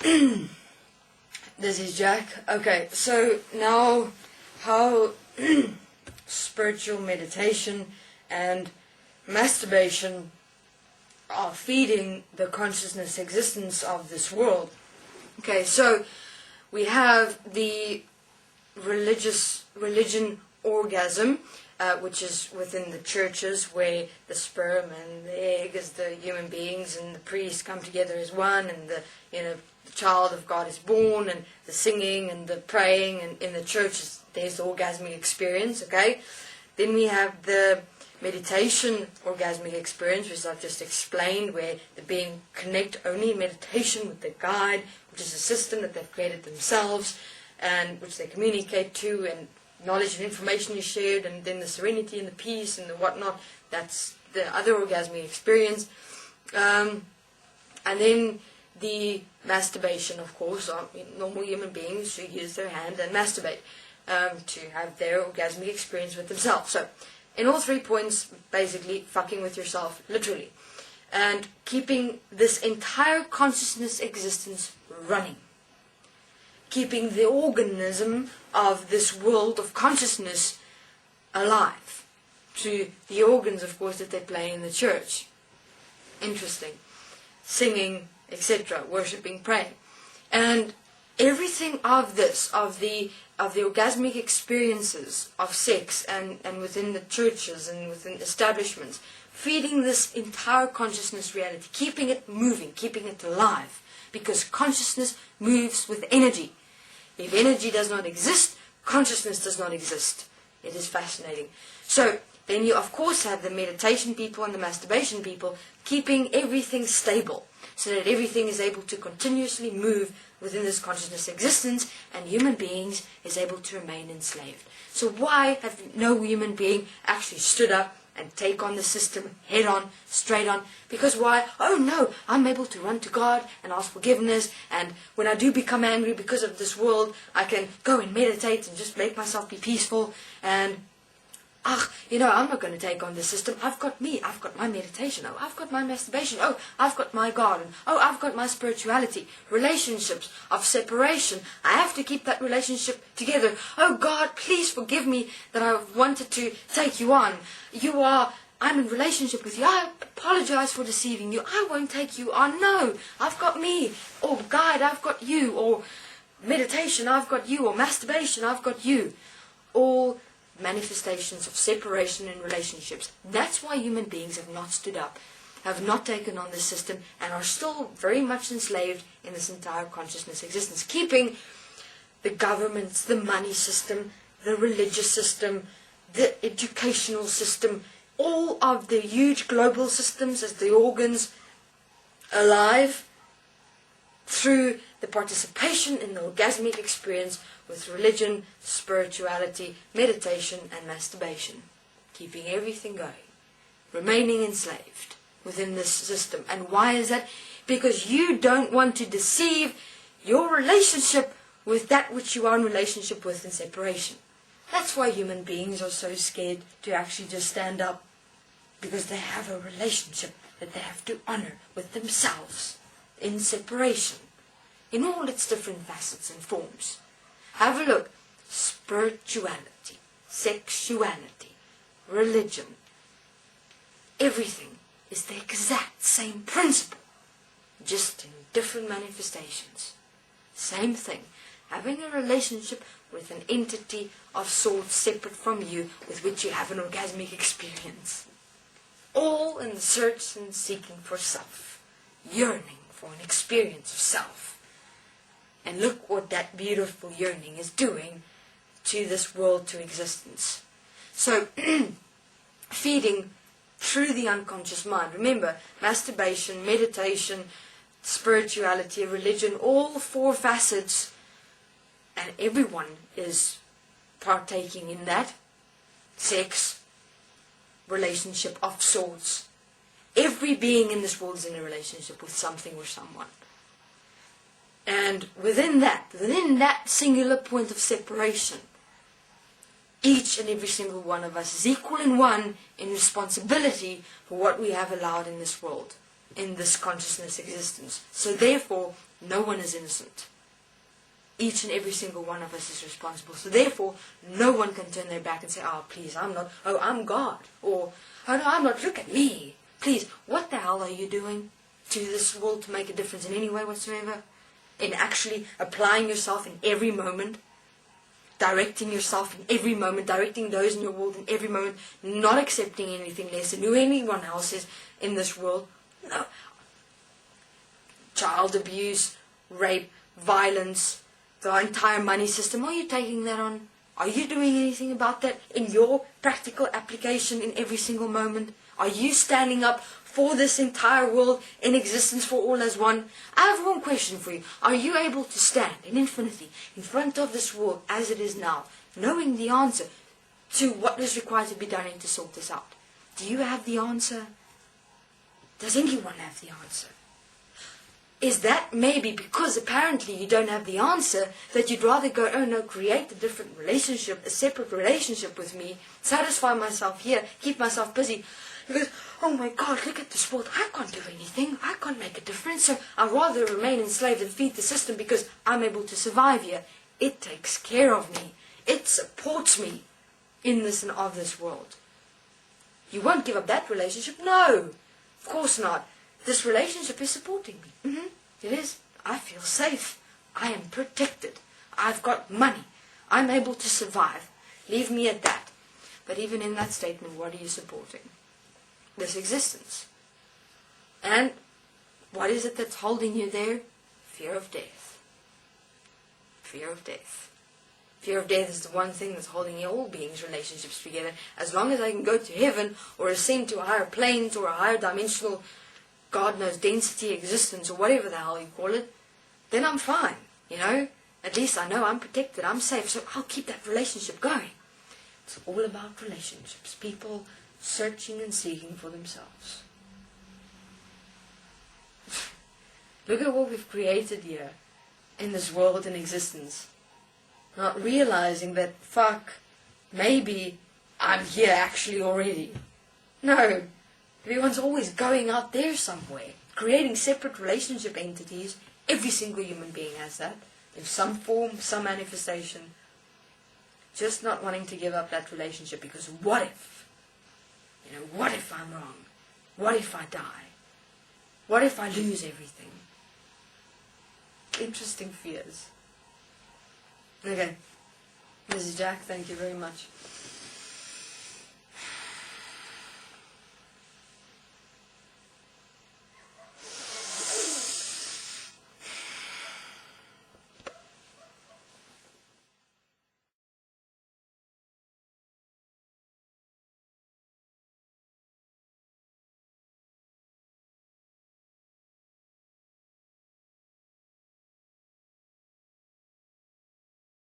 This is Jack. Okay, so now how spiritual meditation and masturbation are feeding the consciousness existence of this world. Okay, so we have the religion orgasm, which is within the churches, where the sperm and the egg as the human beings and the priest come together as one, and the child of God is born, and the singing and the praying, and in the churches there's the orgasmic experience. Okay, then we have the meditation orgasmic experience, which I've just explained, where the being connect only in meditation with the guide, which is a system that they've created themselves, and which they communicate to, and knowledge and information is shared, and then the serenity and the peace and the whatnot. That's the other orgasmic experience. And then the masturbation, of course, normal human beings who use their hand and masturbate to have their orgasmic experience with themselves. So, in all 3 points, basically, fucking with yourself, literally. And keeping this entire consciousness existence running. Keeping the organism of this world of consciousness alive. Through the organs, of course, that they play in the church. Interesting. Singing, etc., worshipping, praying. And everything of this, of the orgasmic experiences of sex and within the churches and within establishments, feeding this entire consciousness reality, keeping it moving, keeping it alive, because consciousness moves with energy. If energy does not exist, consciousness does not exist. It is fascinating. So then you of course have the meditation people and the masturbation people keeping everything stable, so that everything is able to continuously move within this consciousness existence, and human beings is able to remain enslaved. So why have no human being actually stood up and take on the system head on, straight on? Because why? Oh no, I'm able to run to God and ask forgiveness, and when I do become angry because of this world, I can go and meditate and just make myself be peaceful, and I'm not going to take on the system. I've got me. I've got my meditation. Oh, I've got my masturbation. Oh, I've got my garden. Oh, I've got my spirituality. Relationships of separation. I have to keep that relationship together. Oh, God, please forgive me that I wanted to take you on. I'm in relationship with you. I apologize for deceiving you. I won't take you on. No, I've got me. Or guide, I've got you. Or meditation, I've got you. Or masturbation, I've got you. All manifestations of separation in relationships. That's why human beings have not stood up, have not taken on this system, and are still very much enslaved in this entire consciousness existence, keeping the governments, the money system, the religious system, the educational system, all of the huge global systems as the organs alive through the participation in the orgasmic experience with religion, spirituality, meditation and masturbation. Keeping everything going. Remaining enslaved within this system. And why is that? Because you don't want to deceive your relationship with that which you are in relationship with in separation. That's why human beings are so scared to actually just stand up. Because they have a relationship that they have to honor with themselves in separation. In all its different facets and forms. Have a look. Spirituality, sexuality, religion. Everything is the exact same principle, just in different manifestations. Same thing. Having a relationship with an entity of sorts separate from you, with which you have an orgasmic experience. All in the search and seeking for self. Yearning for an experience of self. And look what that beautiful yearning is doing to this world, to existence. So, feeding through the unconscious mind. Remember, masturbation, meditation, spirituality, religion, all 4 facets, and everyone is partaking in that. Sex, relationship of sorts. Every being in this world is in a relationship with something or someone. And within that singular point of separation, each and every single one of us is equal in one in responsibility for what we have allowed in this world. in this consciousness existence. So therefore, no one is innocent. Each and every single one of us is responsible. So therefore, no one can turn their back and say, oh, please, I'm not, oh, I'm God. Or, oh, no, I'm not, look at me. Please, what the hell are you doing to this world to make a difference in any way whatsoever? In actually applying yourself in every moment, directing yourself in every moment, directing those in your world in every moment, not accepting anything less than who anyone else is in this world. No. Child abuse, rape, violence, the entire money system, are you taking that on? Are you doing anything about that in your practical application in every single moment? Are you standing up for this entire world in existence for all as one? I have one question for you. Are you able to stand in infinity in front of this world as it is now, knowing the answer to what is required to be done and to sort this out? Do you have the answer? Does anyone have the answer? Is that maybe because apparently you don't have the answer that you'd rather go, oh no, create a different relationship, a separate relationship with me, satisfy myself here, keep myself busy? Because, oh my God, look at this world, I can't do anything, I can't make a difference, so I'd rather remain enslaved and feed the system because I'm able to survive here. It takes care of me. It supports me in this and of this world. You won't give up that relationship? No, of course not. This relationship is supporting me. It is. I feel safe. I am protected. I've got money. I'm able to survive. Leave me at that. But even in that statement, what are you supporting? This existence. And what is it that's holding you there? Fear of death. Fear of death. Fear of death is the one thing that's holding all beings' relationships together. As long as I can go to heaven or ascend to higher planes or a higher dimensional, God knows, density, existence, or whatever the hell you call it, then I'm fine, you know? At least I know I'm protected, I'm safe, so I'll keep that relationship going. It's all about relationships. People searching and seeking for themselves. Look at what we've created here in this world and existence. Not realizing that, fuck, maybe I'm here actually already. No. Everyone's always going out there somewhere, creating separate relationship entities. Every single human being has that, in some form, some manifestation. Just not wanting to give up that relationship because what if? You know, what if I'm wrong? What if I die? What if I lose everything? Interesting fears. Okay, Mrs. Jack, thank you very much.